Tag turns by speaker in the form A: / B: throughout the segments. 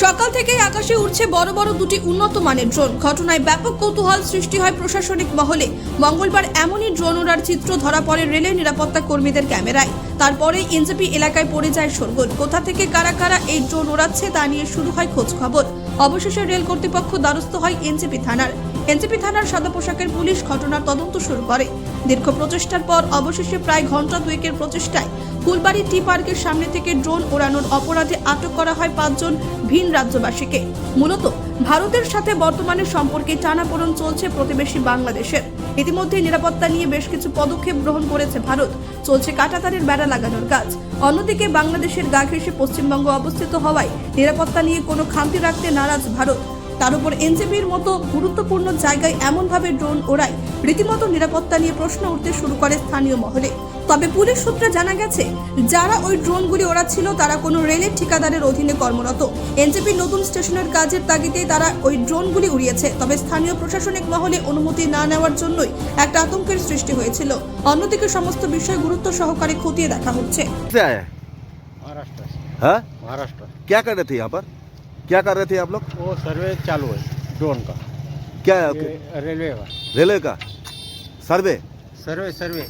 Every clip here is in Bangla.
A: সকাল থেকেই আকাশে উড়ছে বড় বড় দুটি উন্নত মানের ড্রোন। ঘটনায় ব্যাপক কৌতূহল সৃষ্টি হয় প্রশাসনিক মহলে। মঙ্গলবার এমনই ড্রোন ওড়ার চিত্র ধরা পড়ে রেলের নিরাপত্তা কর্মীদের ক্যামেরায়। তারপরে এনজেপি এলাকায় পড়ে যায় শোরগোল। কোথা থেকে কারা কারা এই ড্রোন ওড়াচ্ছে তা নিয়ে শুরু হয় খোঁজ খবর। অবশেষে রেল কর্তৃপক্ষ দ্বারস্থ হয় এনজেপি থানার। এনজেপি থানার সাদা পোশাকের পুলিশ ঘটনার তদন্ত শুরু করে। দীর্ঘ প্রচেষ্টার পর অবশেষে প্রায় ঘন্টা দুয়েকের প্রচেষ্টায় ফুলবাড়ি টি পার্কের সামনে থেকে ড্রোন ওড়ানোর অপরাধে আটক করা হয় 5 জন ভিন রাজ্যবাসীকে। মূলত ভারতের সাথে বর্তমানে সম্পর্কে টানাপোড়েন চলছে প্রতিবেশী বাংলাদেশের। ইতিমধ্যে নিরাপত্তা নিয়ে বেশ কিছু পদক্ষেপ গ্রহণ করেছে ভারত। চলছে কাঁটাতারের বেড়া লাগানোর কাজ। অন্যদিকে বাংলাদেশের গা ঘেঁষে পশ্চিমবঙ্গ অবস্থিত হওয়ায় নিরাপত্তা নিয়ে কোনো খামতি রাখতে নারাজ ভারত। তার উপর এনজেপির মতো গুরুত্বপূর্ণ জায়গায় এমনভাবে ড্রোন ওড়ায় রীতিমতো নিরাপত্তা নিয়ে প্রশ্ন উঠতে শুরু করে স্থানীয় মহলে। তবে পুলিশ সূত্রে জানা গেছে, যারা ওই ড্রোনগুলি ওড়াচ্ছিল তারা কোনো রেলের ঠিকাদারের অধীনে কর্মরত। এনজেপির নতুন স্টেশনের কাজের তাগিদে তারা ওই ড্রোনগুলি উড়িয়েছে। তবে স্থানীয় প্রশাসনিক মহলে অনুমতি না নেওয়ার জন্যই একটা আতঙ্কের সৃষ্টি হয়েছিল। অন্যদিকে সমস্ত বিষয় গুরুত্ব সহকারে খতিয়ে দেখা হচ্ছে।
B: महाराष्ट्र से।
C: हाँ?
B: महाराष्ट्र
C: क्या कर रहे थे यहाँ पर? क्या कर रहे थे आप लोग?
B: वो सर्वे चालू है ड्रोन का।
C: क्या
B: ये रेलवे का
C: रेलवे का सर्वे
B: सर्वे सर्वे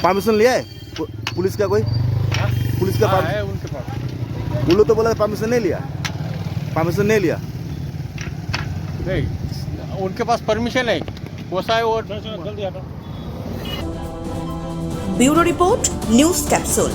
C: परमिशन लिया है पुलिस का कोई?
B: हाँ?
C: पुलिस का
B: हाँ, है उनके पास।
C: उन लोग तो बोला परमिशन नहीं लिया। परमिशन नहीं लिया।
B: नहीं, उनके पास परमिशन है। वो सा है वो जल्दी हटो।
A: Bureau report, news capsule.